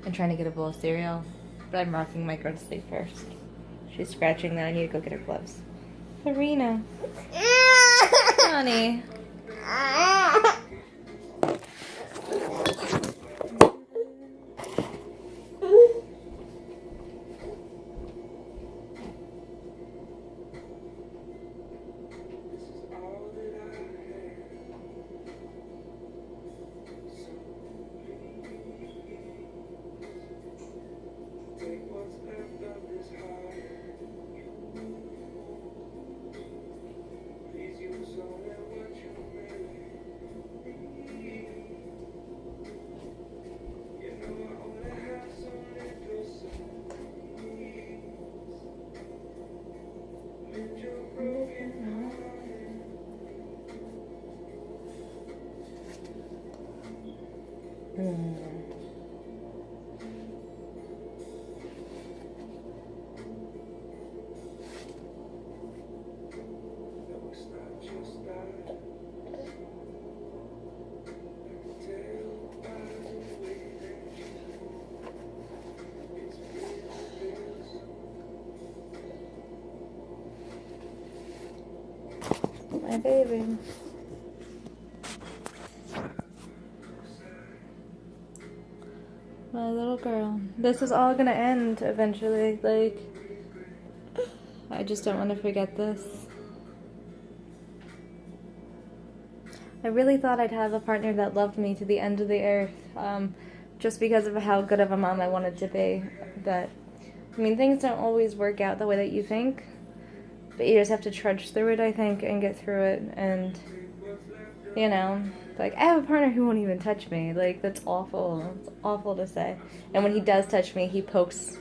and trying to get a bowl of cereal. But I'm rocking my girl to sleep first. She's scratching that. I need to go get her gloves. Farina. Honey. My baby. My little girl. This is all gonna end eventually. Like, I just don't want to forget this. I really thought I'd have a partner that loved me to the end of the earth, just because of how good of a mom I wanted to be. But, I mean, things don't always work out the way that you think, but you just have to trudge through it, I think, and get through it. And, you know, like, I have a partner who won't even touch me. Like, that's awful. It's awful to say. And when he does touch me, he pokes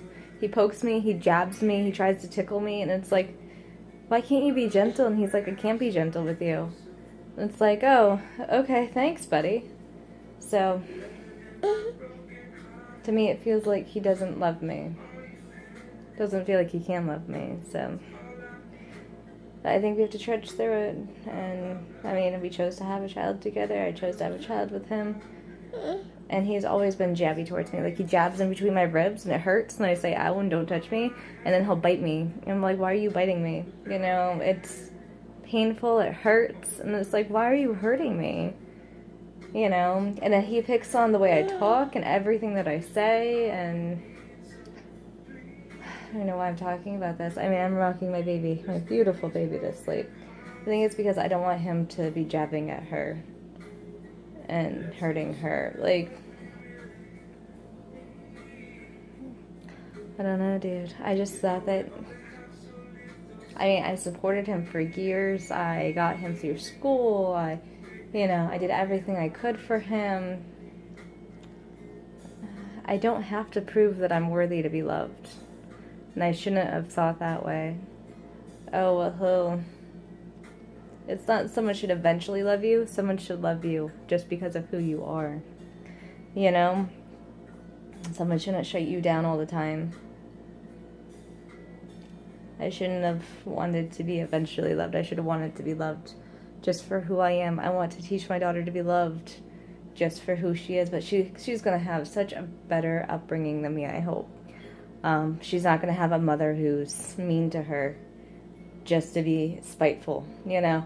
me, he jabs me, he tries to tickle me, and it's like, why can't you be gentle? And he's like, I can't be gentle with you. And it's like, oh, okay, thanks, buddy. So, to me, it feels like he doesn't love me. Doesn't feel like he can love me, so I think we have to trudge through it. And I mean, we chose to have a child together. I chose to have a child with him, and he's always been jabby towards me. Like, he jabs in between my ribs and it hurts, and I say, ow, and don't touch me, and then he'll bite me. And I'm like, why are you biting me? You know, it's painful, it hurts, and it's like, why are you hurting me? You know, and then he picks on the way I talk and everything that I say, and I don't know why I'm talking about this. I mean, I'm rocking my baby, my beautiful baby, to sleep. I think it's because I don't want him to be jabbing at her and hurting her. Like, I don't know, dude. I just thought that, I mean, I supported him for years. I got him through school. I did everything I could for him. I don't have to prove that I'm worthy to be loved. And I shouldn't have thought that way. Oh, well, it's not someone should eventually love you. Someone should love you just because of who you are. You know? Someone shouldn't shut you down all the time. I shouldn't have wanted to be eventually loved. I should have wanted to be loved just for who I am. I want to teach my daughter to be loved just for who she is. But she's going to have such a better upbringing than me, I hope. She's not going to have a mother who's mean to her just to be spiteful, you know.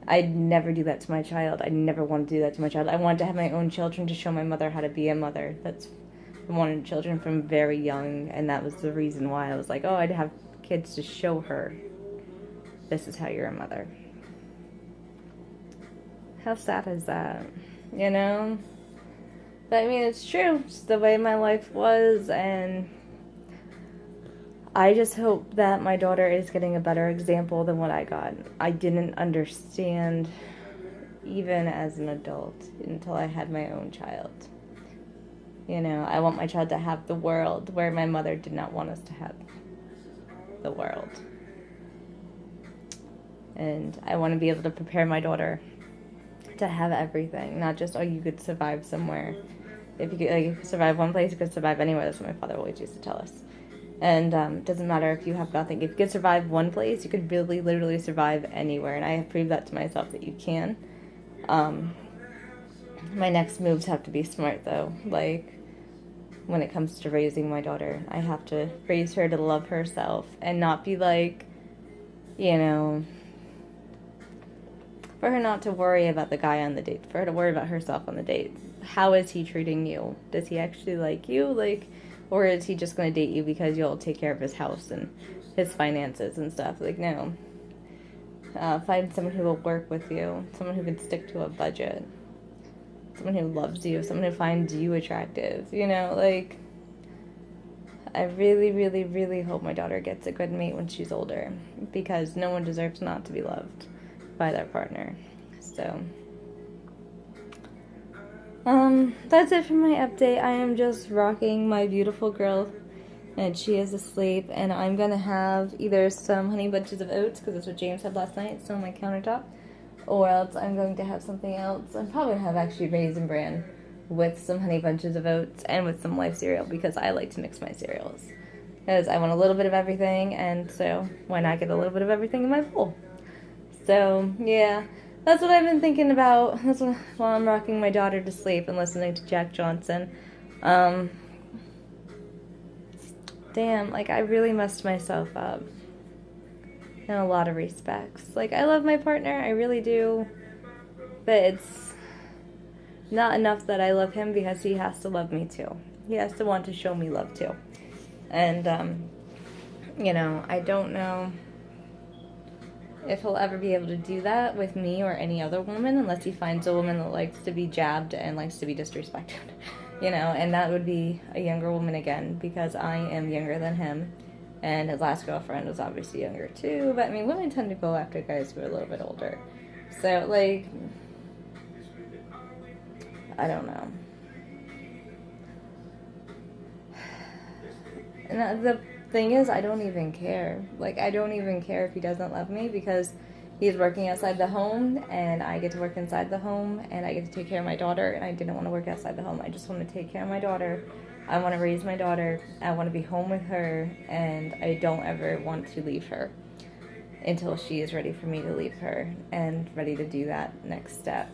I'd never do that to my child. I never want to do that to my child. I wanted to have my own children to show my mother how to be a mother. I wanted children from very young, and that was the reason why I was like, oh, I'd have kids to show her this is how you're a mother. How sad is that? You know? But I mean, it's true. It's the way my life was, and I just hope that my daughter is getting a better example than what I got. I didn't understand, even as an adult, until I had my own child. You know, I want my child to have the world where my mother did not want us to have the world. And I want to be able to prepare my daughter to have everything, not just, oh, you could survive somewhere. If you could survive one place, you could survive anywhere. That's what my father always used to tell us. And it doesn't matter if you have nothing. If you could survive one place, you could really, literally survive anywhere. And I have proved that to myself that you can. My next moves have to be smart, though. Like, when it comes to raising my daughter. I have to raise her to love herself and not be like, you know, for her not to worry about the guy on the date, for her to worry about herself on the date. How is he treating you? Does he actually like you? Like, or is he just going to date you because you'll take care of his house and his finances and stuff? Like, no. Find someone who will work with you, someone who can stick to a budget, someone who loves you, someone who finds you attractive, you know, like, I really, really, really hope my daughter gets a good mate when she's older, because no one deserves not to be loved by their partner. So, that's it for my update. I am just rocking my beautiful girl, and she is asleep, and I'm gonna have either some honey bunches of oats, because that's what James had last night, still on my countertop, or else I'm going to have something else. I'm probably gonna have actually Raisin Bran with some honey bunches of oats and with some Life cereal, because I like to mix my cereals, because I want a little bit of everything, and so why not get a little bit of everything in my bowl? So yeah, that's what I've been thinking about. That's what, while I'm rocking my daughter to sleep and listening to Jack Johnson. Damn, like, I really messed myself up in a lot of respects. Like, I love my partner, I really do, but it's not enough that I love him, because he has to love me too. He has to want to show me love too. And, you know, I don't know if he'll ever be able to do that with me or any other woman, unless he finds a woman that likes to be jabbed and likes to be disrespected. You know, and that would be a younger woman again, because I am younger than him, and his last girlfriend was obviously younger too, but I mean, women tend to go after guys who are a little bit older. So, like, I don't know. And the thing is, I don't even care. Like, I don't even care if he doesn't love me, because he's working outside the home, and I get to work inside the home, and I get to take care of my daughter, and I didn't want to work outside the home. I just want to take care of my daughter. I want to raise my daughter. I want to be home with her, and I don't ever want to leave her until she is ready for me to leave her and ready to do that next step.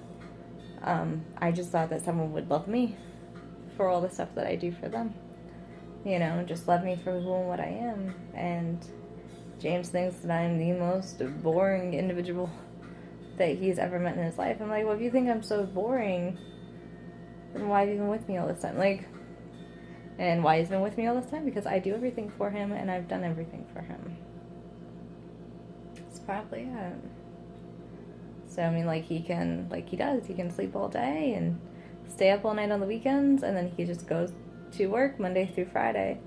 I just thought that someone would love me for all the stuff that I do for them. You know, just love me for who and what I am. And James thinks that I'm the most boring individual that he's ever met in his life. I'm like, well, if you think I'm so boring, then why have you been with me all this time? Like, and why he's been with me all this time? Because I do everything for him, and I've done everything for him. That's probably it. So, I mean, like, he can sleep all day and stay up all night on the weekends, and then he just goes to work Monday through Friday.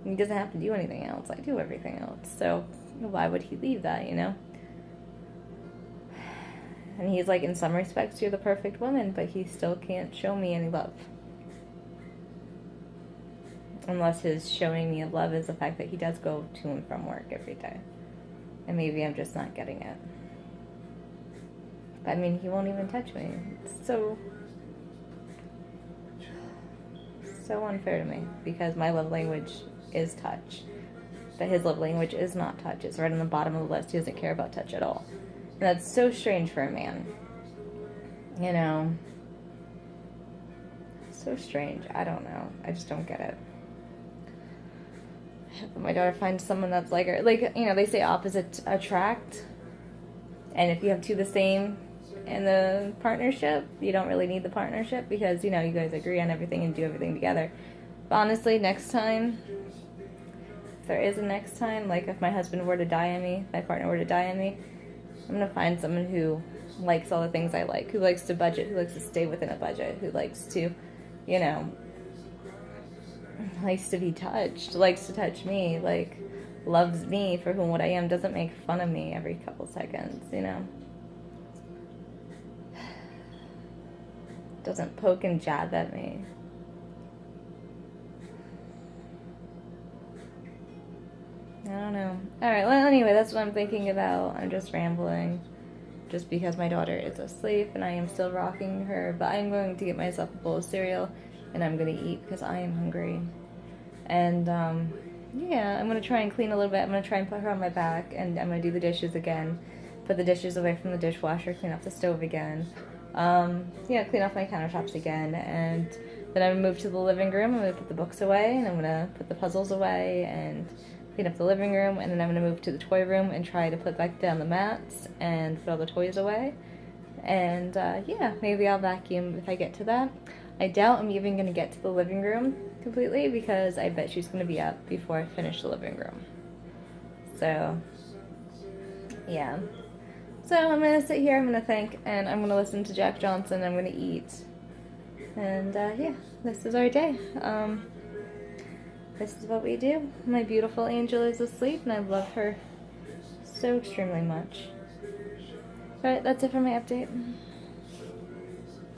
And he doesn't have to do anything else. I do everything else. So why would he leave that, you know? And he's like, in some respects, you're the perfect woman, but he still can't show me any love. Unless his showing me of love is the fact that he does go to and from work every day. And maybe I'm just not getting it. But I mean, he won't even touch me. It's so unfair to me, because my love language is touch, but his love language is not touch. It's right on the bottom of the list. He doesn't care about touch at all, and that's so strange for a man, you know. So strange. I don't know, I just don't get it. I hope that my daughter finds someone that's like her. Like, you know, they say opposites attract, and if you have two the same in the partnership, you don't really need the partnership, because, you know, you guys agree on everything and do everything together. But honestly, next time, if there is a next time, like if my husband were to die on me, my partner were to die on me, I'm gonna find someone who likes all the things I like, who likes to budget, who likes to stay within a budget, who likes to, you know, likes to be touched, likes to touch me, like, loves me for who and what I am, doesn't make fun of me every couple seconds, you know. Doesn't poke and jab at me. I don't know. Alright, well, anyway, that's what I'm thinking about. I'm just rambling, just because my daughter is asleep and I am still rocking her, but I'm going to get myself a bowl of cereal, and I'm going to eat because I am hungry. And, yeah, I'm going to try and clean a little bit. I'm going to try and put her on my back, and I'm going to do the dishes again, put the dishes away from the dishwasher, clean up the stove again. Clean off my countertops again, and then I'm gonna move to the living room. I'm gonna put the books away, and I'm gonna put the puzzles away and clean up the living room, and then I'm gonna move to the toy room and try to put back down the mats and put all the toys away. And maybe I'll vacuum if I get to that. I doubt I'm even gonna get to the living room completely because I bet she's gonna be up before I finish the living room. So, yeah. So I'm gonna sit here, I'm gonna think, and I'm gonna listen to Jack Johnson, I'm gonna eat. And this is our day. This is what we do. My beautiful angel is asleep, and I love her so extremely much. Alright, that's it for my update.